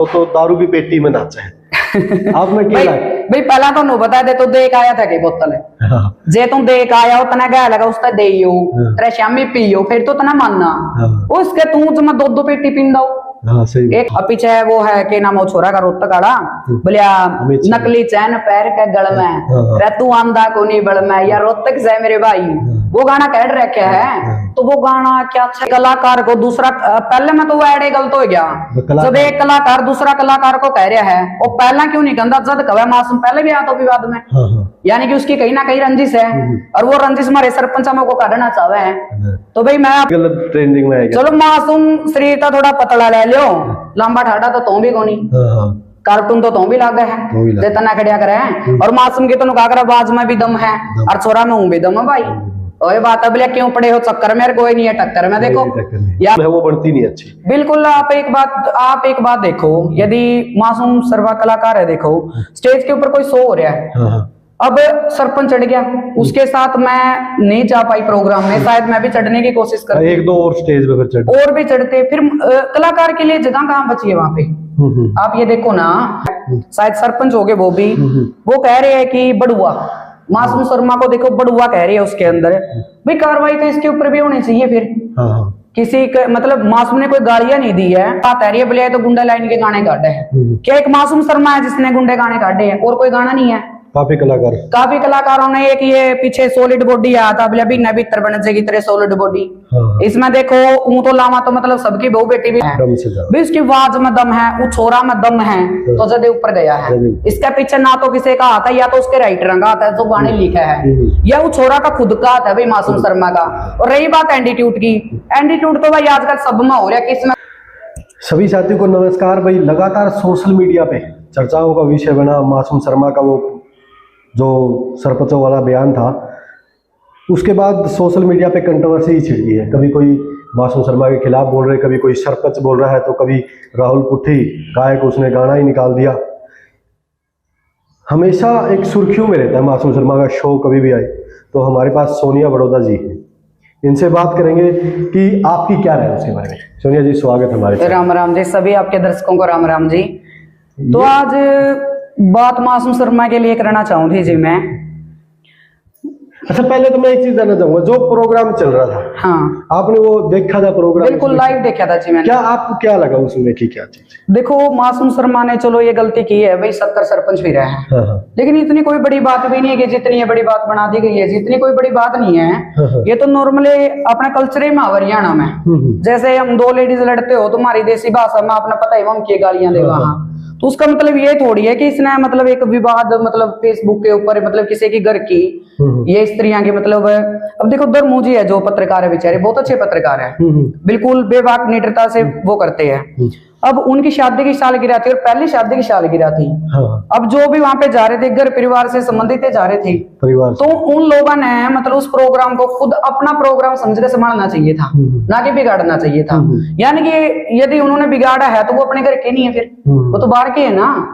तो दारू की पेटी में नाचा है। आप में क्या भाई पहला तो बता दे, तो देख आया था कि बोतल जे तुम देख आया हो तना क्या लगा उसका दे तेरे शामी पियो फिर तो तना मानना उसके तू जमा दो पेटी पीन दो। हाँ, सही। एक पीछे वो है कि नाम वो छोरा का रोहतक आड़ा बोलिया नकली चैन पैर के गल में रे तू आंधा को नहीं बड़ में या रोहतक से मेरे भाई वो गाना कह रखे है। तो वो गाना क्या अच्छा कलाकार को दूसरा पहले में तो वो एडे गलत हो गया जब एक कलाकार दूसरा कलाकार को कह रहा है वो पहला क्यों नहीं कहता जद कवे मासूम पहले भी आया तो विवाद में यानी कि उसकी कहीं ना कहीं रंजिश है और वो रंजिश हमारे सरपंच को काटना चाहे है। तो भाई मैं ट्रेंडिंग में चलो मासूम शरीर का थोड़ा पतला ले लो लंबा ठाडा तो तुम भी कोनी कार्टून तो तुम भी लागे है जितना खड़िया करे है और मासूम की तो आवाज में भी दम है और छोरा में भी दम है भाई। और ये बात अब क्यों पड़े हो चक्कर में कोई नहीं है टक्कर में देखो यार वो बढ़ती नहीं अच्छी। बिल्कुल आप एक बात देखो यदि मासूम सर्वा कलाकार है देखो स्टेज के ऊपर कोई शो हो रहा है अब सरपंच चढ़ गया उसके साथ मैं नहीं जा पाई प्रोग्राम में शायद मैं भी चढ़ने की कोशिश कर एक दो और स्टेज पे चढ़ और भी चढ़ते फिर कलाकार के लिए जगह कहाँ बची है वहां पे। आप ये देखो ना शायद सरपंच हो गए वो भी वो कह रहे हैं कि बड़ुआ मासूम शर्मा को देखो बड़ुआ कह रही है उसके अंदर भाई कार्रवाई तो इसके ऊपर भी होनी चाहिए फिर किसी का मतलब मासूम ने कोई गालियां नहीं दी है बात है बोले तो गुंडा लाइन के गाने काटे हैं क्या एक मासूम शर्मा है जिसने गुंडे गाने काटे हैं और कोई गाना नहीं है। काफी कलाकारों ने एक ये पीछे सॉलिड बॉडी आया था बोले बिना भीतर बन जाएगी तेरे सॉलिड बॉडी इसमें देखो ऊ तो लामा तो मतलब सबकी बहू बेटी भी है भी उसकी आवाज में दम है वो छोरा में दम है तो जदे ऊपर गया है। इसके पीछे ना तो किसी का आता है या तो उसके राइटर का आता है जो गाने लिखा है या वो छोरा का खुद का आता है भाई मासूम शर्मा का। और रही बात एंटीट्यूड की एंटीट्यूड तो भाई आजकल सब में हो रहा है किसमें। सभी साथियों को नमस्कार। भाई लगातार सोशल मीडिया पे चर्चाओं का विषय बना मासूम शर्मा का वो जो सरपंचों वाला बयान था उसके बाद सोशल मीडिया पे कंट्रोवर्सी ही छिड़ गई है। कभी कोई मासूम शर्मा के खिलाफ बोल रहे कभी कोई सरपंच बोल रहा है तो कभी राहुल पुट्ठी गायक उसने गाना ही निकाल दिया। हमेशा एक सुर्खियों में रहता है मासूम शर्मा का शो कभी भी आए तो हमारे पास सोनिया बड़ौदा जी है इनसे बात करेंगे कि आपकी क्या राय है उसके बारे में। सोनिया जी स्वागत हमारे। राम राम जी सभी आपके दर्शकों को राम राम जी। तो आज बात मासूम शर्मा के लिए करना चाहूंगी जी मैं। अच्छा पहले तो मैं एक चीज जानना चाहूंगा जो प्रोग्राम चल रहा था हाँ आपने वो देखा था प्रोग्राम? बिल्कुल लाइव देखा था जी मैंने। क्या आपको क्या लगा उसमें की क्या चीज? देखो मासूम शर्मा ने चलो ये गलती की है भाई 70 सरपंच भी रहे हैं लेकिन इतनी कोई बड़ी बात भी नहीं है कि जितनी ये बड़ी बात बना दी गई है जितनी कोई बड़ी बात नहीं है। ये तो नॉर्मली अपना कल्चर ही में हरियाणा में जैसे हम दो लेडीज लड़ते हो तुम्हारी देसी भाषा में अपना पता है हम की गालियां दे वहां तो उसका मतलब ये थोड़ी है कि इसने मतलब एक विवाद मतलब फेसबुक के ऊपर मतलब किसी की घर की ये स्त्रियां की मतलब अब देखो धर्मू जी है जो पत्रकार है बेचारे बहुत अच्छे पत्रकार है बिल्कुल बेबाक निडरता से वो करते हैं। अब उनकी शादी की सालगिरह थी और पहली शादी की सालगिरह थी। अब जो भी वहां पे जा रहे थे घर परिवार से संबंधित जा रहे थे परिवार तो उन लोगों ने मतलब उस प्रोग्राम को खुद अपना प्रोग्राम समझकर संभालना चाहिए था ना कि बिगाड़ना चाहिए था। यानी कि यदि उन्होंने बिगाड़ा है तो वो अपने घर के नहीं है फिर वो तो बाहर के है ना।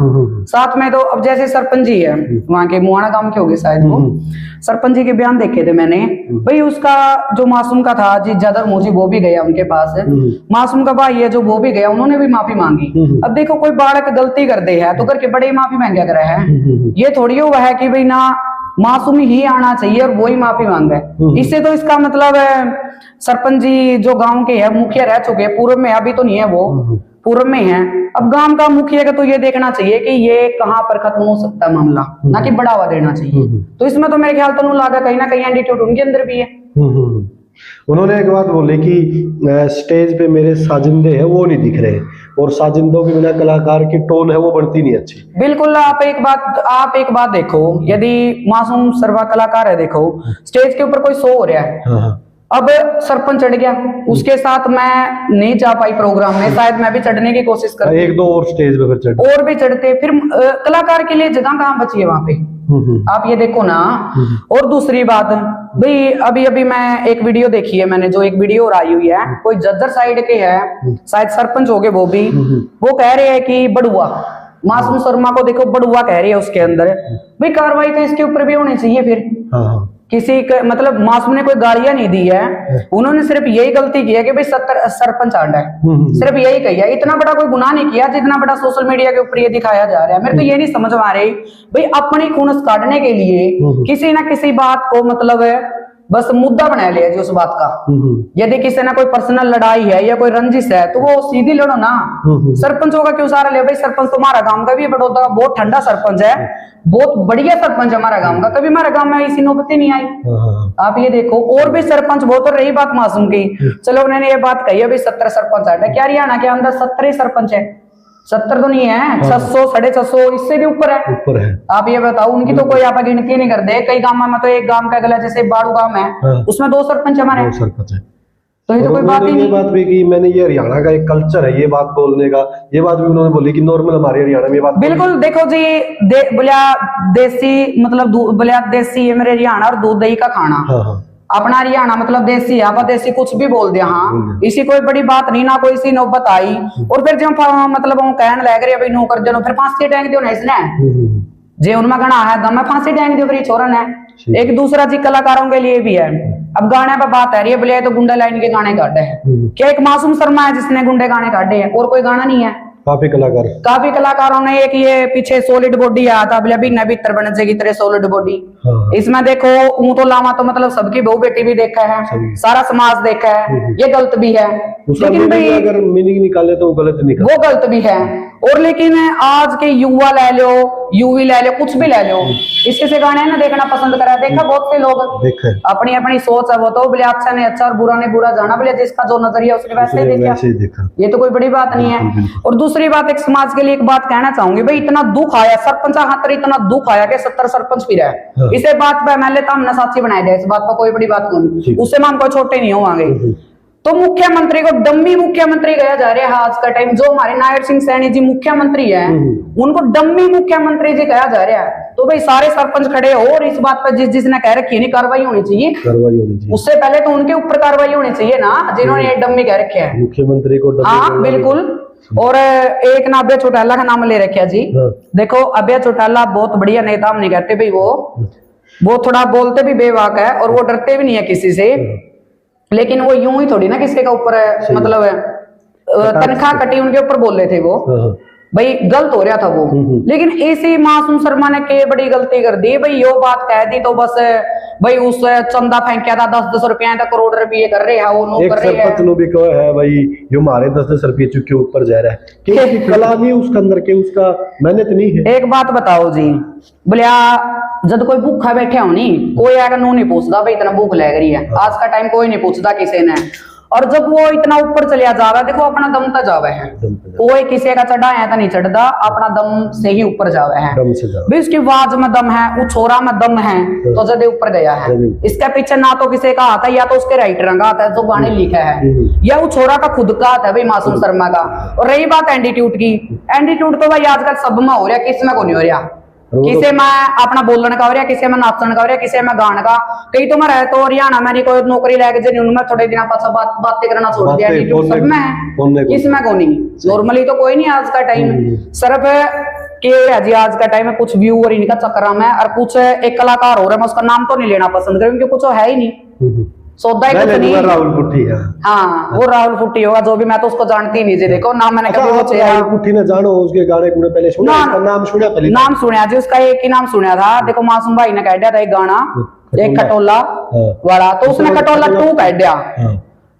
साथ में तो अब जैसे सरपंच जी है वहां के मुआना गांव के हो गए शायद वो सरपंच जी के बयान देखे थे मैंने भाई उसका जो मासूम का था जी ज्यादा मोजी वो भी गया उनके पास मासूम का भाई है जो वो भी गया उन्होंने भी माफी मांगी। अब देखो कोई बालक गलती कर दे है तो करके बड़े माफी मांगा कर रहे हैं ये थोड़ी हुआ है कि भाई ना मासूम ही आना चाहिए और वो ही माफी मांगे। इससे तो इसका मतलब सरपंच जी जो गांव के है मुखिया रह चुके हैं पूर्व में अभी तो नहीं है वो पूर्व में है। अब गांव का मुखिया का तो ये देखना चाहिए कि ये कहाँ पर खत्म हो सकता है मामला ना कि बढ़ावा देना चाहिए। तो इसमें तो मेरे ख्याल तो लगा कहीं ना कहीं एटीट्यूड उनके अंदर भी है। उन्होंने एक बात बोली कि स्टेज पे मेरे साजिंदे हैं वो नहीं दिख रहे और साजिंदों के बिना कलाकार की टोन है वो बढ़ती नहीं अच्छी। बिल्कुल आप एक बात देखो यदि मासूम सर्वा कलाकार है देखो स्टेज के ऊपर कोई शो हो रहा है अब सरपंच चढ़ गया उसके साथ मैं नहीं जा पाई प्रोग्राम में शायद मैं भी चढ़ने की कोशिश कर एक दो और स्टेज पे और भी चढ़ते फिर कलाकार के लिए जगह कहाँ बची है वहां पे। आप ये देखो ना। और दूसरी बात भाई अभी मैं एक वीडियो देखी है मैंने जो एक वीडियो और आई हुई है कोई जज्जर साइड के है शायद सरपंच हो गए वो भी वो कह रहे हैं कि बड़ुआ मासूम शर्मा को देखो बड़ुआ कह रही है उसके अंदर भाई कार्रवाई तो इसके ऊपर भी होनी चाहिए फिर किसी का मतलब मासूम ने कोई गालियां नहीं दी है, उन्होंने सिर्फ यही गलती की है कि भाई सरपंच आंडा है, सिर्फ यही कही है। इतना बड़ा कोई गुनाह नहीं किया जितना बड़ा सोशल मीडिया के ऊपर ये दिखाया जा रहा है। मेरे तो ये नहीं समझ में आ रही भाई, अपनी खुनस काटने के लिए किसी ना किसी बात को मतलब बस मुद्दा बना लिया जी उस बात का। यदि किसी ना कोई पर्सनल लड़ाई है या कोई रंजिश है तो वो सीधी लड़ो ना। सरपंचों का क्यों सारा ले भाई? सरपंच तो हमारा गांव का भी बड़ौदा का बहुत ठंडा सरपंच है, बहुत बढ़िया सरपंच है हमारा गांव का, कभी हमारे गांव में ऐसी नौबत ही नहीं आई। आप ये देखो, और भी सरपंच बहुत। और रही बात मासूम की, चलो उन्होंने ये बात कही है भाई 17 सरपंच है, क्या हरियाणा के अंदर 17 सरपंच है? 70 तो नहीं है, 600 650 इससे भी ऊपर है। आप ये बताओ, उनकी तो कोई आप गिनती नहीं करते। कई गांव में तो एक गांव का गला, जैसे बाड़ू गांव है उसमें 2 सरपंच हमारे, 2 सरपंच है। तो ये तो कोई बात ही नहीं। ये बात भी की मैंने, ये हरियाणा का एक कल्चर है ये बात बोलने का, ये बात भी उन्होंने बोली कि नॉर्मल हमारे हरियाणा में ये बात बिल्कुल। देखो जी, बोलिया देसी मतलब बोलिया देसी है मेरे हरियाणा, और दूध दही का खाना अपना हरियाणा मतलब देसी है। आप देसी कुछ भी बोल दिया, हाँ इसी कोई बड़ी बात नहीं, ना कोई सी नौबत आई। और फिर जो मतलब वो कहने लग रहे भाई नौकर जनो, फिर फांसी टैंक दियो ना इसने जे उनमें गणा है दम में फांसी टैंक दियो फिर छोरन है। एक दूसरा जी कलाकारों के लिए भी है। अब गाने पर बात है रही है, बोले तो गुंडा लाइन के गाने काटे हैं, क्या एक मासूम शर्मा है जिसने गुंडे गाने काटे हैं, और कोई गाना नहीं है। काफी कलाकारों ने एक ये पीछे सॉलिड बॉडी आया था, बोले बिना भीतर बन जाएगी तेरे सॉलिड बॉडी। इसमें देखो ऊं तो लामा तो मतलब सबकी बहू बेटी भी देखा है, सारा समाज देखा है, ये गलत भी है। लेकिन भाई अगर मीनिंग निकाले तो वो गलत भी है। और लेकिन आज के युवा ले लो, यूवी ले लो, कुछ भी ले लो, इसके से गाने ना देखना पसंद करा। देखा बहुत से लोग अपनी अपनी सोच है, वो तो बोले अच्छा नहीं अच्छा और बुरा नहीं बुरा जाना, बोले जिसका जो नजरिया उसने वैसे ही देखा। ये तो कोई बड़ी बात नहीं है। और दूसरी बात, एक समाज के लिए एक बात कहना चाहूंगी भाई, इतना दुख आया सरपंच खातर, इतना दुख आया कि 70 सरपंच भी रहे। इसे बात पे एमएलए तो हमने साथी बनाया जाए, इस बात पर कोई बड़ी बात नहीं, उससे हम कोई छोटे नहीं होंगे। तो मुख्यमंत्री को डम्मी मुख्यमंत्री कहा जा रहा है आज का टाइम। जो हमारे नायर सिंह सैनी जी मुख्यमंत्री है, उनको डम्मी मुख्यमंत्री जी कहा जा रहा है। तो भाई सारे सरपंच खड़े हो और इस बात पर जिसने कह रखी है कार्रवाई होनी चाहिए। उससे पहले तो उनके ऊपर कार्रवाई होनी चाहिए ना, जिन्होंने ये डम्मी कह रखे है मुख्यमंत्री को। हाँ बिल्कुल। और एक ना अभय चौटाला का नाम ले रखा जी। देखो अभय चौटाला बहुत बढ़िया नेता, हम नहीं कहते भाई, वो थोड़ा बोलते भी बेवाक है और वो डरते भी नहीं है किसी से। लेकिन वो यूं ही थोड़ी ना किसी का ऊपर मतलब तनख्वाह कटी उनके ऊपर बोल रहे थे वो, भाई गलत हो रहा था वो। लेकिन इसी मासूम शर्मा ने के बड़ी गलती कर दी भाई, यो बात कह दी तो बस भाई उस चंदा फेंकिया था 10-10 रुपया तक करोड़ रुपये कर रहे हैं वो लोग कर रहे हैं। सरपंच भी कहा है भाई यो हमारे 10-10 रुपये चुके ऊपर जा रहा है, क्योंकि कला नहीं उसके अंदर के, उसका मेहनत नहीं है। एक बात बताओ जी, बोलिया जब कोई भूखा बैठे हो नहीं, कोई आकर नो नहीं पूछता भाई इतना भूख लग रही है। आज का टाइम कोई नहीं पूछता किसी ने। और जब वो इतना ऊपर चलिया जावा, देखो अपना दम तो जावे है, कोई किसी का चढ़ा है तो नहीं चढ़ता, अपना दम से ही ऊपर जावे है। भी उसकी आवाज में दम है, वो छोरा में दम है, तो जदे ऊपर गया है। इसके पीछे ना तो किसी का आता है, या तो उसके राइटर का आता है जो गाने लिखा है, या वो छोरा का खुद का आता है भाई मासूम शर्मा का। और रही बात एंटीट्यूड की, एंटीट्यूड तो भाई आजकल सब में हो रहा, किसमें को नहीं हो रहा। किसी में अपना बोलन का हो रहा, किसी में नाचन का हो रहा, किसी में गान का। कई तो मैं रहे तो हरियाणा में कोई नौकरी लेके जो उनमें थोड़े दिन पास बातें करना छोड़ दिया, सब में है, किसमें को नहीं। नॉर्मली तो कोई नहीं आज का टाइम, सिर्फ के जी आज का टाइम है कुछ व्यूअर इनका चक्कर में, और कुछ एक कलाकार हो रहा है, मैं उसका नाम तो नहीं लेना पसंद करूँ क्योंकि कुछ है ही नहीं, सौदा ही कुछ नहीं। राहुल फुट्टी है, हाँ वो राहुल फुट्टी होगा जो भी, मैं तो उसको जानती नहीं जी। देखो नाम मैंने कभी वो राहुल फुट्टी ने जानो, उसके गाने गुने पहले सुना, नाम सुना पहले, नाम सुना जी उसका, एक ही नाम सुना था। देखो मासूम भाई ने कह दिया था एक गाना, एक खटोला वाला, तो उसने खटोला 2 कह दिया।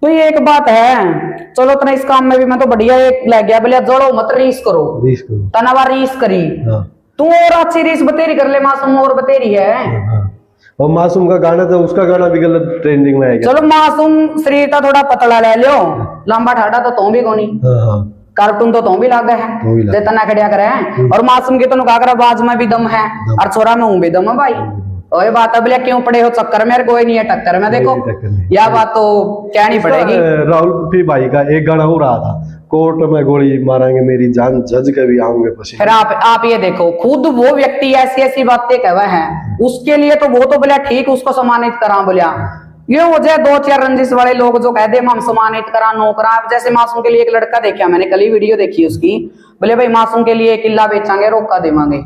तो ये एक बात है। चलो इतना इस काम में भी मैं तो बढ़िया एक लग गया, बोले जोड़ो मत रीस करो, तनावा रीस करी तू और अच्छी रीस बतेरी कर ले, मासूम और बतेरी है। और मासूम का गाना तो उसका गाना भी गलत ट्रेंडिंग में आएगा। चलो मासूम शरीर का थोड़ा पतला ले लो, लंबा ठाडा तो तुम भी कोनी, कार्टून तो तुम भी लागे है, तना खड़िया करे हैं। और मासूम की तो नुका कर आवाज में भी दम है, और छोरा में हूं भी दम है भाई। तो ये बात है, बोले क्यों पड़े हो चक्कर में, कोई नहीं है टक्कर में। देखो यह बात तो कहनी पड़ेगी। राहुल भाई का एक गाना हो रहा था, कोर्ट में गोली मारेंगे मेरी जान, जज के भी आऊंगे पसीने। फिर आप ये देखो, खुद वो व्यक्ति ऐसी ऐसी बातें कह रहे हैं, उसके लिए तो वो तो बोला ठीक उसको सम्मानित करा, बोलिया ये वजह 2-4 रंजिश वाले लोग जो कह दे हम सम्मानित करा नो करा। जैसे मासूम के लिए एक लड़का देखा मैंने, कल ही वीडियो देखी उसकी, बोले भाई मासूम के लिए किला बेचांगे, रोका देवांगे।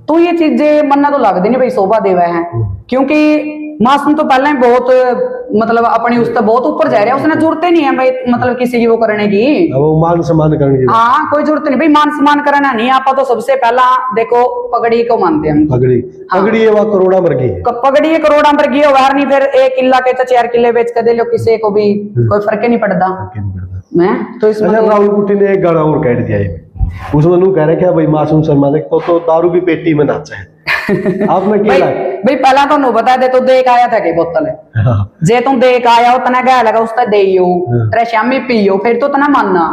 तो ये चीजें मन्ना तो लगती नहीं भाई शोभा देवा है, क्योंकि मासूम तो पहले ही बहुत मतलब अपनी उस तक बहुत ऊपर जा रहा है, उसने जरूरत ही नहीं है भाई मतलब किसी की वो करने की। वो मान सम्मान करने की। हाँ कोई जरूरत नहीं भाई मान सम्मान करना नहीं। आप तो सबसे पहला देखो पगड़ी को मानते हैं। पगड़ी हाँ। पगड़ी है, वह करोड़ा मर गई है। पगड़ी है करोड़ा मर गई है, बाहर नहीं फिर 1 किला के 4 किले बेच के दे लो किसी को भी कोई फर्क ही नहीं पड़ता। मैं तो इसमें राहुल कुटी ने एक गाना और कह दिया है, उसमें नू कह रहे क्या भाई मासूम सलमान तो दारू भी पेटी में नाचा है। आपने क्या भाई पहला तो नु बता दे तो देख आया था कि बोतल है जे तुम देख आया उतना गया लगा उसका देइयो तेरे शामी पियो फिर तो तना मानना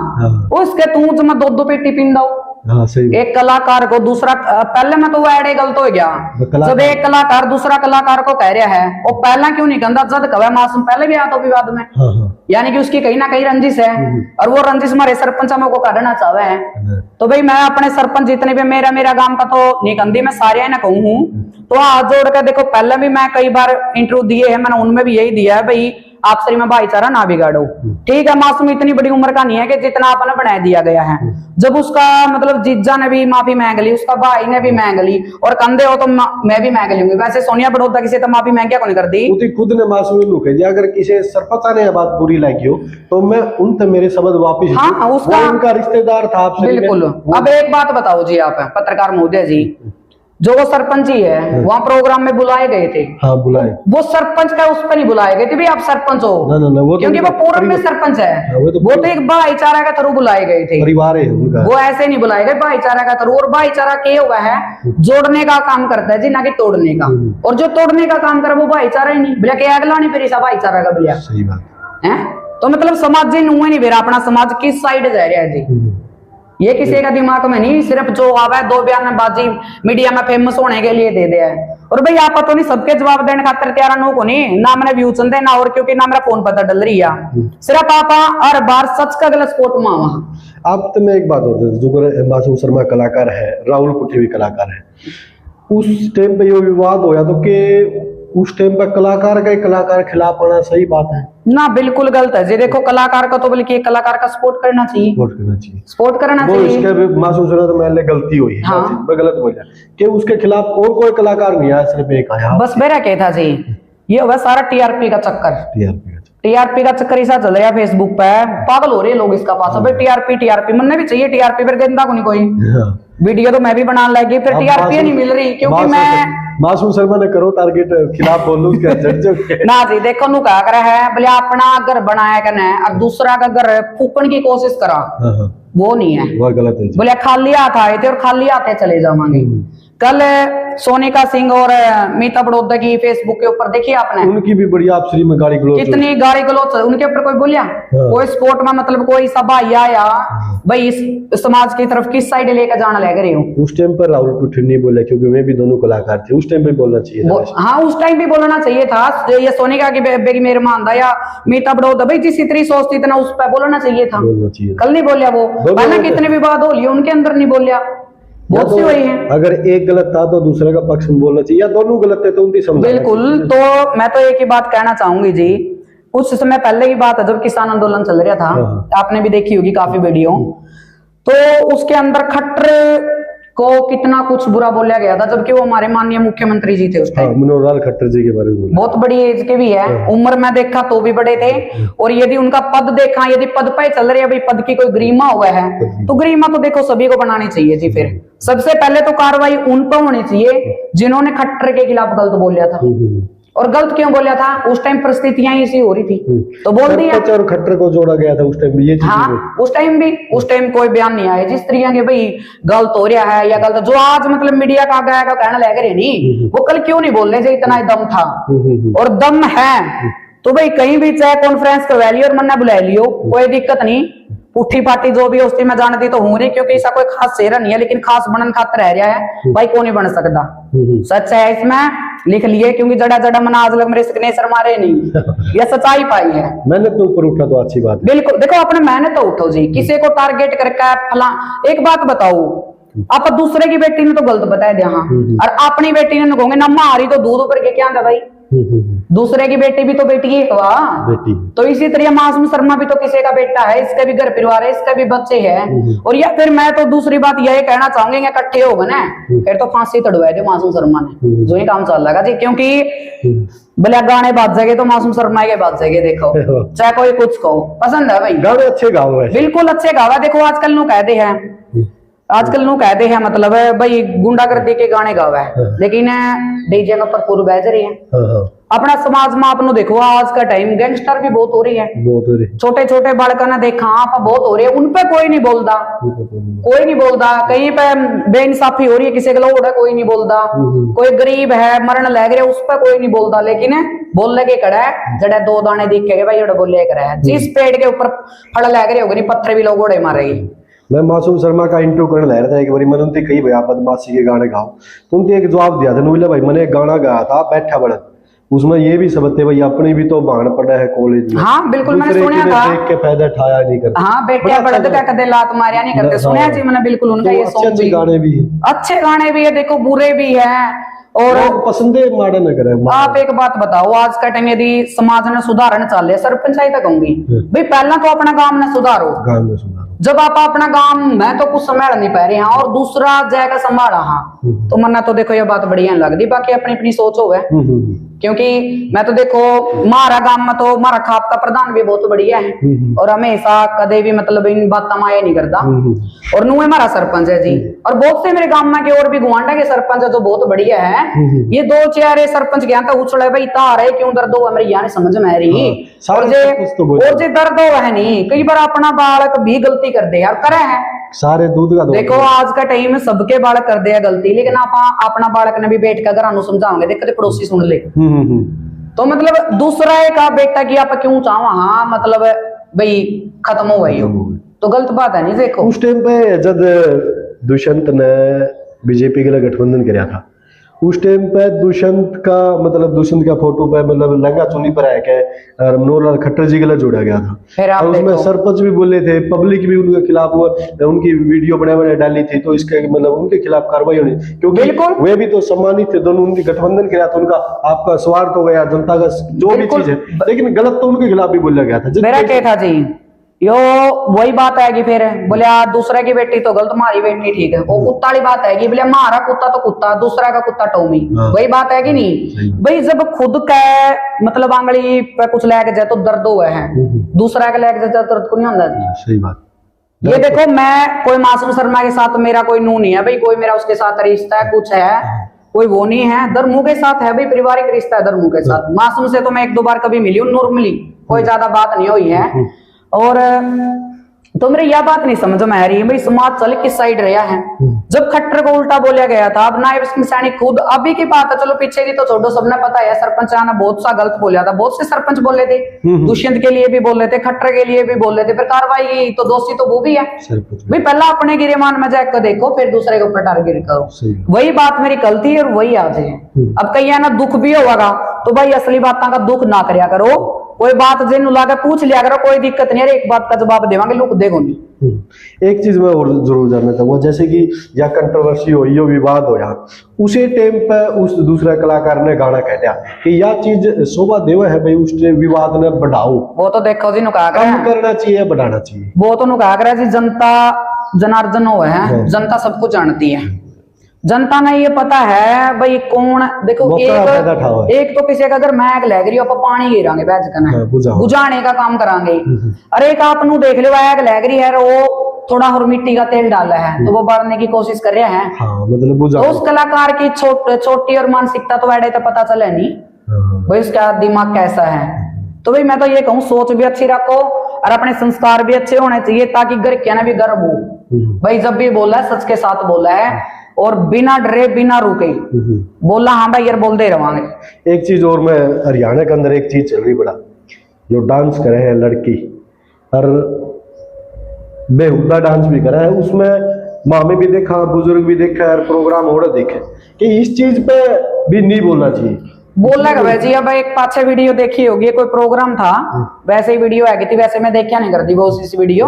उसके तू जमा 2 पेटी पींदा। हाँ सही। एक कलाकार को दूसरा पहले में तो वो ऐड गलत हो गया जब एक कलाकार दूसरा कलाकार को कह रहा है वो पहला क्यों नहीं कहता जद कहे मासूम पहले भी आया तो विवाद में। यानी कि उसकी कहीं ना कहीं रंजिश है और वो रंजिश हमारे सरपंच को काटना चाहे है। तो भाई मैं अपने सरपंच जितने भी मेरा गांव का तो नहीं कहती मैं सारे ना कहूँ हूँ तो हाथ जोड़ कर देखो पहले भी मैं कई बार इंटरव्यू दिए है मैंने उनमें भी यही दिया है भाई आपसरी में भाईचारा ना बिगाड़ो। ठीक है मासूम इतनी बड़ी उम्र का नहीं है कि जितना आपने बना दिया गया है। जब उसका मतलब जीजा ने भी माफी मांग ली उसका भाई ने भी मांग ली और कंधे हो तो मैं भी मांग लूंगी। वैसे सोनिया बड़ौदा किसी तो माफी मांग क्या कौन कर दी खुद ने मासूम ने कह दिया अगर किसी सरपंच ने बात बुरी लगी हो तो मैं उन तक मेरे शब्द वापिस। हाँ उसका उनका रिश्तेदार था आपसे। बिल्कुल। अब एक बात बताओ जी आप पत्रकार महोदय जी जो वो सरपंच ही है वहाँ प्रोग्राम में बुलाए गए थे। हाँ बुलाए। वो सरपंच का उस पर नहीं बुलाए गए थे भी आप सरपंच हो ना, वो क्योंकि वो पूर्व में सरपंच है। वो तो एक भाईचारा का थ्रू बुलाए गए थे परिवार है उनका। वो ऐसे नहीं बुलाए गए भाईचारा का थ्रू और भाईचारा क्या हुआ है जोड़ने का काम करता है जी ना कि तोड़ने का। और जो तोड़ने का काम करे वो भाईचारा ही नहीं बोला के अगला नहीं फिर भाईचारा का बोलिया। सही बात है तो मतलब समाज जी नुआ नहीं बेरा अपना समाज किस साइड जा रहा है जी ये किसी का दिमाग में नहीं सिर्फ जो आवा है 2 बयानबाजी मीडिया में फेमस होने के लिए दे दिया है। और भाई आप तो नहीं सबके जवाब देने खातर तैयार नो को नहीं ना मैंने व्यू चंदे ना और क्योंकि ना मेरा फोन पता डल रही है सिर्फ आप हर बार सच का गलत स्पोर्ट में वहां। आप तो मैं एक बात और जो मासूम शर्मा कलाकार है राहुल कुटी भी कलाकार है उस टाइम पे ये विवाद होया तो के उस टाइम पर कलाकार का कलाकार खिलाफ आना सही बात है ना बिल्कुल गलत है जी। देखो कलाकार का तो बल्कि कलाकार का सपोर्ट करना चाहिए सपोर्ट करना चाहिए। इसके मासूम शर्मा तो मैंने गलती हुई है मैं गलत बोला कि उसके खिलाफ और कोई कलाकार नहीं आया सिर्फ एक आया बस मेरा क्या था जी ये हुआ सारा टीआरपी का चक्कर। टीआरपी का चक्कर ऐसा चल रहा है फेसबुक पे पागल हो रहे हैं लोग इसका पास भाई टीआरपी मनने भी चाहिए टीआरपी पर गेंदा को नहीं कोई वीडियो तो मैं भी बनाने लगी फिर टीआरपी नहीं मिल रही क्योंकि मैं मासूम शर्मा ने करो टारगेट खिलाफ बोलूं उसके ना जी देखो नु क्या करे है बोले अपना घर बनाया करना है अब दूसरा का घर फूकन की कोशिश करा वो नहीं है वो गलत है बोले खाली हाथ आए थे और खाली हाथ चले जावांगे। कल सोनिका सिंह और मीता बड़ौदा की फेसबुक के ऊपर देखी आपने उनकी भी बड़ी आपसी में गाली गलौज कितनी गाली गलौज उनके ऊपर कोई बोलिया कोई स्पोर्ट में मतलब कोई सभा आया भाई इस समाज की तरफ किस साइड लेकर जाना लग रहे हो। उस टाइम पर राहुल कुटी नहीं बोला क्योंकि मैं भी दोनों कलाकार थे उस टाइम पे बोलना चाहिए हाँ उस टाइम भी बोलना चाहिए था ये सोनिका की बेबी मेरे मानदा या मीता बड़ौदा भाई जिस इतनी सोचती इतना उस पर बोलना चाहिए था कल नहीं बोलिया वो पहले कितने विवाद हो लिए उनके अंदर नहीं बोलिया बहुत सी हुई है। अगर एक गलत था तो दूसरे का पक्ष में बोलना चाहिए या दोनों गलत थे तो उनकी समझ बिल्कुल। तो मैं तो एक ही बात कहना चाहूंगी जी कुछ समय पहले की बात है जब किसान आंदोलन चल रहा था आपने भी देखी होगी काफी वीडियो तो उसके अंदर खट्टर को कितना कुछ बुरा बोला गया था जबकि वो हमारे माननीय मुख्यमंत्री जी थे उस टाइम मनोहर लाल खट्टर जी के बारे में बहुत बड़ी एज के भी है उम्र में देखा तो भी बड़े थे और यदि उनका पद देखा यदि पद पे चल रही है भाई पद की कोई गरिमा हुआ है तो गरिमा तो देखो सभी को बनानी चाहिए जी। फिर सबसे पहले तो कार्रवाई उन पर होनी चाहिए जिन्होंने खट्टर के खिलाफ गलत बोलिया था और गलत क्यों बोला था उस टाइम परिस्थितियां ऐसी हो रही थी तो बोल दिया और खट्टर को जोड़ा गया था उस टाइम ये हाँ उस टाइम कोई बयान नहीं आया जिस तरीके के भाई गलत हो रहा है या गलत जो आज मतलब मीडिया का आगे आएगा कहना लग रहे नहीं वो कल क्यों नहीं बोल रहे इतना दम था और दम है तो भाई कहीं भी चाहे कॉन्फ्रेंस करवा लियो और मन्ना बुला लियो कोई दिक्कत नहीं उठी पार्टी जो भी उसकी मैं जानती तो हूं नहीं क्योंकि ऐसा कोई खास चेहरा नहीं है लेकिन खास बनन खातर रह रहा है भाई कौन नहीं बन सकता सच है इसमें लिख लिए क्योंकि जड़ा जड़ा मना आज लग मेरे सिग्नेचर मारे नहीं ये सच्चाई पाई है मैंने तो ऊपर उठा तो अच्छी बात है बिल्कुल। देखो अपने मेहनत तो उठो जी किसी को टारगेट करके फला एक बात बताओ आप दूसरे की बेटी ने तो गलत बताया दिया हाँ और अपनी बेटी ने कहोगे ना मारी तो दूध ऊपर के क्या था भाई दूसरे की बेटी भी तो बेटी ही हुआ, बेटी। तो इसी तरह मासूम शर्मा भी तो किसी का बेटा है, इसका भी घर परिवार है, इसका भी बच्चे हैं। और या फिर मैं तो दूसरी बात यही कहना चाहूंगी, इकट्ठे हो गए ना फिर तो फांसी तड़वाए दे मासूम शर्मा ने, जो ही काम चल रहा जी। क्योंकि भले गाने बाजेंगे तो मासूम शर्मा के बाजेंगे, देखो चाहे कोई कुछ कहो, पसंद है भाई गाने अच्छे गाओ है, बिल्कुल अच्छे गावा। देखो आजकल नु कहते हैं, आजकल नु कहते हैं मतलब भाई गुंडागर्दी के गाने गावा है, लेकिन डीजे में भरपूर बज रही है। अपना समाज में आप देखो आज का टाइम गैंगस्टर भी बहुत हो रही है, बहुत हो रही है। छोटे छोटे बालका ने देखा आप बहुत हो रही है, उनपे कोई नहीं बोलता, कोई नहीं बोलता। कहीं पे बेइंसाफी हो रही है, किसी का लोड है कोई नहीं बोलता, कोई गरीब है मरण लग रहा है उस पर कोई नहीं बोलता, लेकिन बोलने के कड़ा है जड़े दो दाने दिखेगे भाई जड़े बोले कड़ा है। जिस पेड़ के ऊपर फल लग रहे होगे नहीं पत्थर भी लोग उड़े मारेगी। मैं मासूम शर्मा का इंटरव्यू करने लग रहा था एक बार, मैंने उनसे कही भाई आप बदमाशी के गाने गाओ, तो उनसे एक जवाब दिया था नुला भाई मैंने एक गाना गाया था बैठा बड़ा, उसमें ये भी सबक थे भाई अपने भी तो भान पड़ा है कॉलेज में। हाँ बिल्कुल मैंने सुना था, देख के फायदा उठाया नहीं करते। हाँ बेटे बड़द का कदे लात मारिया नहीं करते, सुना जी मैंने बिल्कुल उनका ये सॉन्ग भी, गाने भी अच्छे गाने भी है, देखो बुरे भी है और पसंदे माड़ा न करे। आप एक बात बताओ आज का टाइम यदि समाज ने सुधारना चाहे, सरपंच आई तक कहूंगी भाई पहला तो अपना काम ने सुधारो, गांव में सुधारो। जब आप अपना गांव में तो कुछ संभाल नहीं पा रहे हैं और दूसरा जाएगा संभाला, हाँ तो मन्ना तो देखो ये बात बढ़िया लगती, बाकी अपनी अपनी सोच हो गए। क्योंकि मैं तो देखो मारा गांव में तो मारा खाप का प्रधान भी बहुत बढ़िया है और हमेशा कदे भी मतलब इन बातों माया नहीं करता, और नू हमारा सरपंच है जी। और बहुत से मेरे गांव में के और भी गुआंडा के सरपंच है जो बहुत बढ़िया है। ये दो चारे सरपंच गया था उछड़े भाई इतना आ रहे क्यों दर्द हो मेरी यहाँ समझ में आ रही, और जे दर्द हो है नहीं कई बार अपना बालक भी गलती कर दे यार, करे है सारे दूध का देखो आज का टाइम में सबके बालक कर दे गलती, लेकिन आप अपना बालक ने भी बैठ कर घर समझाओगे देख पड़ोसी सुन ले, तो मतलब दूसरा एक बेटा की आप क्यों चाहो, हाँ मतलब भाई खत्म हो गई हो तो गलत बात है नहीं। देखो उस टाइम पे जब दुष्यंत ने बीजेपी के लिए गठबंधन किया था, उस टाइम पे दुष्यंत का फोटो पे मतलब लहंगा चुनी पर है के मनोहर खट्टर जी के लिए जोड़ा गया था, और उसमें सरपंच भी बोले थे, पब्लिक भी उनके खिलाफ उनकी वीडियो बना डाली थी, तो इसके मतलब उनके खिलाफ कार्रवाई होनी, क्योंकि वे भी तो सम्मानित थे, दोनों उनकी गठबंधन किया था, उनका आपका स्वार्थ हो गया जनता का जो भी चीज है, लेकिन गलत तो उनके खिलाफ भी बोला गया था। मेरा क्या था जी यो वही बात है कि फिर बोले दूसरे की बेटी तो गलत हमारी बेटी ठीक है, वो कुत्ता वाली बात है कि बोले हमारा कुत्ता तो कुत्ता दूसरा का कुत्ता टोमी, वही बात है कि नहीं भाई। जब खुद का मतलब आंगली पे कुछ लेके जाए तो दर्द हुआ है, दूसरा का लेके जाए दर्द को नहीं होता। सही बात। ये देखो मैं कोई मासूम शर्मा के साथ मेरा कोई नू नहीं है भाई, कोई मेरा उसके साथ रिश्ता है कुछ है कोई वो नहीं है, धर्मों के साथ है भाई, पारिवारिक रिश्ता है धर्मों के साथ। मासूम से तो मैं एक दो बार कभी मिली हूँ नॉर्मली, कोई ज्यादा बात नहीं हुई है। और तो मेरे यह बात नहीं समझ में आ रही है भाई समाज चल किस साइड रहा है। जब खट्टर को उल्टा बोला गया था, अब नायब सिंह सैनी खुद अभी की बात है, चलो पीछे की तो छोड़ो सबने पता है सरपंच आना बहुत सा गलत बोला था, बहुत से सरपंच बोले थे, दुष्यंत के लिए भी बोले थे, खट्टर के लिए भी बोले थे, फिर कार्रवाई की तो दोषी तो वो भी है भाई। पहला अपने गिरेमान में जाकर देखो फिर दूसरे के ऊपर टारगेट करो, वही बात मेरी कल थी और वही आज है। अब कहीं ना दुख भी होगा तो भाई असली बातों का दुख ना करया करो, कोई बात जिन लाके पूछ लिया करो, कोई दिक्कत नहीं है, एक बात का जवाब देवांगे लोग देखो नहीं। एक चीज मैं और जरूर जानना चाहूंगा, जैसे कि या कंट्रोवर्सी हो यो विवाद हो यार, उसी टाइम पे उस दूसरे कलाकार ने गाना कह दिया कि यह चीज शोभा देवा है भाई, उस विवाद ने बढ़ाओ, वो तो देखो जी नुका कम करना चाहिए बढ़ाना चाहिए, वो तो नुका कर जी जनता जनार्दन हो है, जनता सब कुछ जानती है, जनता ने ये पता है भाई कौन। देखो एक तो किसी का अगर मैग लग रही हो आप पानी गिरांगे बैठ कर बुझाने का काम करांगे, अरे एक आप देख लो आग लग रही है वो थोड़ा और मिट्टी का तेल डाला है तो वो बढ़ने की कोशिश कर रहे हैं, मतलब तो उस कलाकार की छोटी और मानसिकता तो ऐडे तो पता चले नहीं भाई उसका दिमाग कैसा है। तो भाई मैं तो ये कहूँ सोच भी अच्छी रखो और अपने संस्कार भी अच्छे होने चाहिए, ताकि घर क्या ना भी गर्व हो भाई, जब भी बोला है सच के साथ बोला है और बिना डरे बिना रुके बोला हाँ भाई यार बोल दे रवांगे। एक चीज और, मैं हरियाणा के अंदर एक चीज चल रही बड़ा, जो डांस करे है लड़की और बेहुदा डांस भी करा है, उसमें मामे भी देखा बुजुर्ग भी देखा और प्रोग्राम और देखे कि इस चीज पे भी नहीं बोलना चाहिए। बोलना कब जी, अब एक पाछे वीडियो देखी होगी, कोई प्रोग्राम था वैसे ही वीडियो आ गई थी, वैसे मैं देखा नहीं करती बहुत सी वीडियो,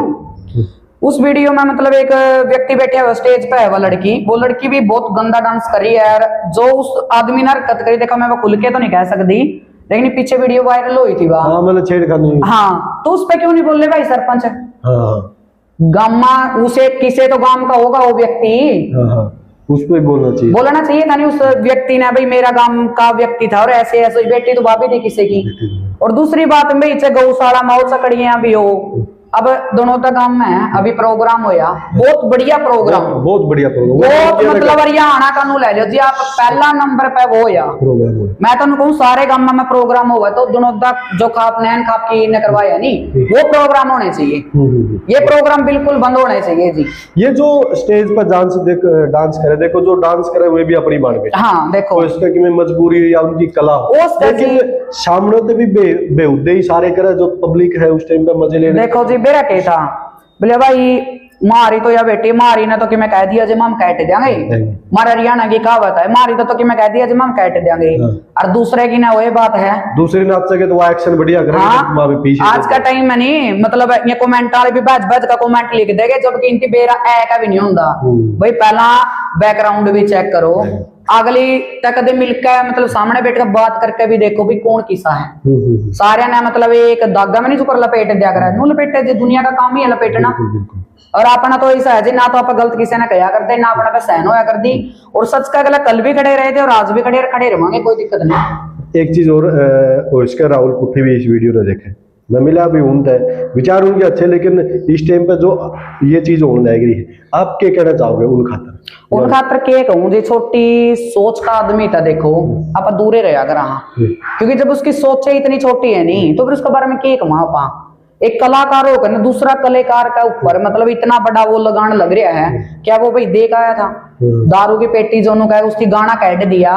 उस वीडियो में मतलब एक व्यक्ति बैठे हुए स्टेज पे है, वो लड़की भी बहुत गंदा डांस कर रही है यार। जो उस आदमी ने हरकत करी, देखो मैं वो खुल के तो नहीं कह सकती, लेकिन पीछे वीडियो वायरल हुई थी वहां। हाँ मतलब छेड़खानी। हाँ, तो उस पे क्यों नहीं बोल रहे भाई सरपंच? हाँ गामा उसे किसे तो गांव का होगा वो व्यक्ति, हाँ, उस पे बोलना चाहिए था नहीं उस व्यक्ति ने, भाई मेरा गांव का व्यक्ति था और ऐसे ऐसे बेटी तो भाभी थी किसी की। और दूसरी बात भाई चाहे गौशाला माओ चकड़ियां भी हो, अब दोनों का काम में है। अभी प्रोग्राम होया, बहुत बढ़िया प्रोग्राम, बहुत बढ़िया प्रोग्राम, बहुत मतलब हरियाणा का नु ले लो जी आप, पहला नंबर पे वो होया प्रोग्राम। मैं तो कहूँ सारे गांव में प्रोग्राम होगा तो दोनों तक जो खाप नैन खाप की ने करवाया नहीं, वो प्रोग्राम होने चाहिए। ये प्रोग्राम बिल्कुल बंद होने चाहिए जी। ये जो स्टेज पर डांस करे, देखो जो डांस करे वो भी अपनी मान में। हाँ देखो, तो इसका कि मैं मजबूरी है या उनकी कला हो, लेकिन सामने तो भी बेहुदे ही सारे करे जो पब्लिक है उस टाइम पे मजे लेने। देखो जी बेरा के था बोले भाई मारी तो या बेटी मारी ना तो कि मैं कह दिया जी हम काट देंगे, मारा हरियाणा की कहावत है, मारी तो कि मैं कह दिया जी हम काट देंगे। और दूसरे की ना वो बात है, दूसरे ने आपसे तो वो एक्शन बढ़िया करेंगे। हाँ, पीछे आज का टाइम में नहीं, मतलब ये कमेंट वाले भी बज का कमेंट लिख देंगे, जबकि इनकी बेरा का भी नहीं होता। भाई पहला बैकग्राउंड भी चेक करो, अगली तक दे मिलकर मतलब सामने बैठ कर बात करके भी देखो भी कौन किसा है। सारे ने मतलब एक धागा में नहीं चुकर लपेट दिया कर, नू लपेटे जी, दुनिया का काम ही है लपेटना। और अपना तो ऐसा है जी, ना तो आप गलत किसी ने कहा करते, ना अपना पे सहन होया कर दी। और सच का गला कल भी खड़े रहे थे और आज भी खड़े रहेंगे, कोई दिक्कत नहीं। एक चीज और इसका राहुल पुट्ठी भी इस वीडियो ने देखे, मैं मिला भी उनका विचार उनके अच्छे, लेकिन इस टाइम पे जो ये चीज होने जाएगी, आप क्या कहना चाहोगे उन खातर? उन खातर के कहूँ जी, छोटी सोच का आदमी था, देखो आप दूरे रहा कर, क्योंकि जब उसकी सोच इतनी छोटी है नहीं तो फिर उसके बारे में क्या कहूँ आप। एक कलाकार होकर ना दूसरा कलाकार का ऊपर मतलब इतना बड़ा वो लगान लग रहा है, क्या वो भाई देख आया था दारू की पेटी जो कहे उसकी गाना काट दिया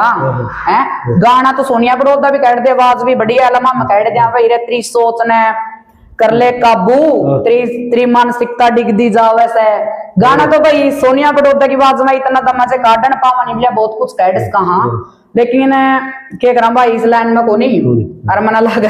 है, गाना तो सोनिया बड़ौदा भी काट दे, आवाज भी बढ़िया लम्हा में काट दिया भाई, तेरी सोच ने कर ले काबू, तेरी मानसिकता डिग दी जावे से। गाना तो भाई सोनिया बड़ौदा की आवाज में इतना दम से काटन पावा नहीं मिला, बहुत कुछ काट कहा, लेकिन क्या करा भाई इस लाइन में को नहीं अरे मना लगा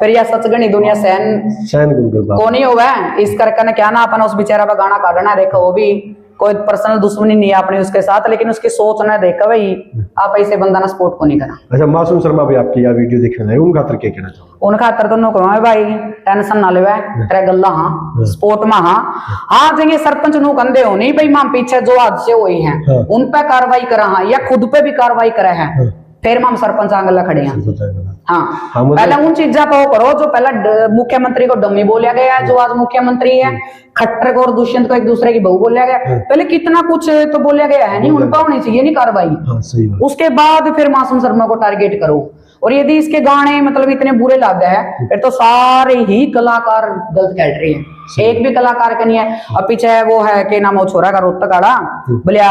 फिर यह सच गणी दुनिया सहन को नहीं होगा इस करके क्या ना अपन उस बेचारा का गाना काटना। देखो वो भी कोई पर्सनल दुश्मनी नहीं है अपनी उसके साथ, लेकिन उसकी सोच ने देखा भाई आप ऐसे बंदा ना सपोर्ट को नहीं करा। अच्छा मासूम शर्मा भाई आपकी यह वीडियो देखने आए, उन खातर क्या कहना चाहो? उन खातर तो नो भाई टेंशन ना लेवे तेरे गल्ला, हाँ सपोर्ट में, हाँ जाएंगे सरपंच नु कंधे हो नहीं भाई मां पीछे जो हादसे हुए हैं उन पे कार्रवाई करा, हाँ या खुद पे भी कार्रवाई करा है, फिर हम सरपंच आंगला खड़े हैं। हाँ पहले उन चीजा पर करो जो पहला मुख्यमंत्री को डमी बोला गया है, जो आज मुख्यमंत्री है, खट्टर को और दुष्यंत को एक दूसरे की बहू बोला गया, पहले कितना कुछ तो बोला गया है नहीं, उन पर होनी चाहिए नहीं कार्रवाई। उसके बाद फिर मासूम शर्मा को टारगेट करो। और यदि इसके गाने मतलब इतने बुरे लग गए हैं फिर तो सारे ही कलाकार गलत कह रहे हैं, एक भी कलाकार का नहीं है। अब पीछे वो है के नाम वो छोरा का रोहतक आड़ा बोलिया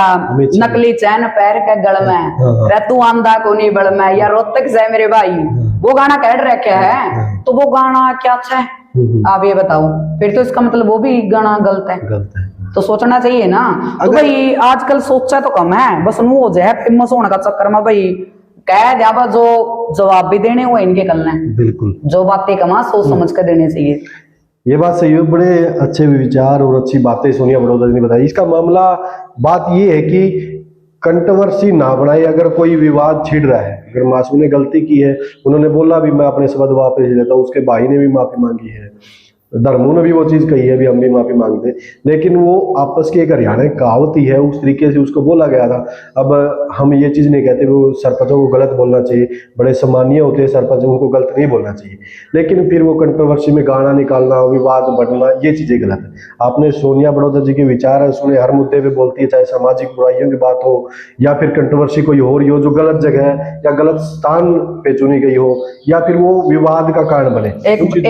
नकली चैन पैर के गल में रहतू आंदा को नहीं बड़ में, या रोहतक से मेरे भाई वो गाना कह रखा है, तो वो गाना क्या अच्छा है आप ये बताओ, फिर तो इसका मतलब वो भी गाना गलत है। तो सोचना चाहिए ना, तो भाई आजकल सोचा तो कम है, बस मुंह हो जाए फेमस होने का चक्कर में भाई कह दिया, जो जवाब भी देने हुए इनके कल ने, बिल्कुल जो बातें कमा सोच समझ कर देने चाहिए। ये बात सही है, बड़े अच्छे विचार और अच्छी बातें सोनिया बड़ौदा जी ने बताई। इसका मामला बात ये है कि कंट्रोवर्सी ना बनाए, अगर कोई विवाद छिड़ रहा है, अगर मासूम ने गलती की है, उन्होंने बोला भी मैं अपने शब्द वापस लेता हूँ, उसके भाई ने भी माफी मांगी है, धर्मू ने भी वो चीज कही है भी हम भी माफी मांगते, लेकिन वो आपस की एक हरियाणा कहावत ही है, उस तरीके से उसको बोला गया था। अब हम ये चीज नहीं कहते वो सरपंचों को गलत बोलना चाहिए, बड़े सम्मानीय होते हैं सरपंच, उनको गलत नहीं बोलना चाहिए, लेकिन फिर वो कंट्रोवर्सी में गाना निकालना, विवाद बढ़ना, ये चीजें गलत है। आपने सोनिया बड़ौदा जी के विचार सुने, हर मुद्दे पे बोलती है, चाहे सामाजिक बुराइयों की बात हो या फिर कंट्रोवर्सी कोई हो रही हो जो गलत जगह है या गलत स्थान पे चुनी गई हो, या फिर वो विवाद का कारण बने।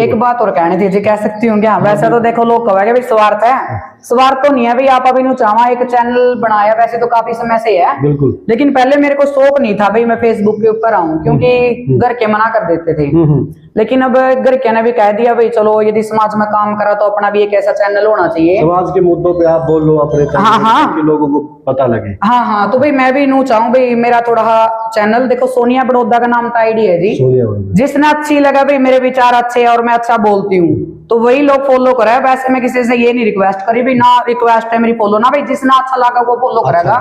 एक बात और कहनी थी जी, कह सकती हूँ क्या? वैसे तो देखो लोग कहेंगे भाई स्वार्थ है, स्वार्थ तो नहीं है भाई, आप अभी चाहवा एक चैनल बनाया वैसे तो काफी समय से है, बिल्कुल, लेकिन पहले मेरे को शौक नहीं था भाई मैं फेसबुक के ऊपर आऊं, क्योंकि घर के मना कर देते थे, लेकिन अब घर के ने भी कह दिया भाई चलो यदि समाज में काम करा तो अपना भी एक ऐसा चैनल होना चाहिए, समाज के मुद्दों पे आप बोल लो अपने, हाँ लोगों को पता लगे। हाँ तो भाई मैं भी नू चाहूँ भाई मेरा थोड़ा चैनल, देखो सोनिया बड़ौदा का नाम का आईडी है जी, जिसने अच्छी लगा भाई मेरे विचार अच्छे और मैं अच्छा बोलती हूँ तो वही लोग फॉलो करे। वैसे मैं किसी से ये नहीं रिक्वेस्ट करी भाई, ना रिक्वेस्ट है मेरी फॉलो ना, भाई जिसना अच्छा लगा वो फॉलो करेगा।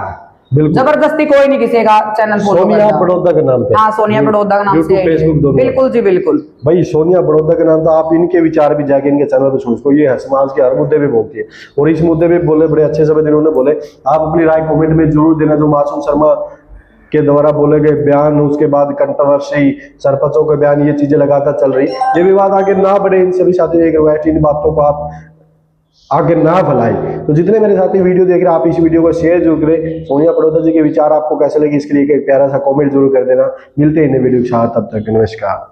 बिल्कुल, जबरदस्ती कोई नहीं किसी का चैनल फॉलो सोनिया करेगा। बड़ौदा के नाम पे। हाँ, सोनिया बड़ौदा के नाम YouTube, से Facebook दोनों। बिल्कुल जी बिल्कुल। भाई सोनिया बड़ौदा के नाम तो आप इनके विचार भी जाके इनके चैनल पे सुन उसको, ये है समाज के हर मुद्दे पे बोलती है और इस मुद्दे पे बोले बड़े अच्छे समय इन्होंने बोले। आप अपनी राय कमेंट में जरूर देना। जो मासूम शर्मा के द्वारा बोले गए बयान, उसके बाद कंट्रोवर्सी, सरपंचों के बयान, ये चीजें लगातार चल रही, ये विवाद आगे ना बढ़े, इन सभी साथी एक रिक्वेस्ट, इन बातों को आप आगे ना फैलाएं। तो जितने मेरे साथी वीडियो देख रहे हैं आप इस वीडियो को शेयर जरूर करें। सोनिया बड़ौदा जी के विचार आपको कैसे लगे इसके लिए एक प्यारा सा कमेंट जरूर कर देना। मिलते हैं इन वीडियो के साथ, तब तक नमस्कार।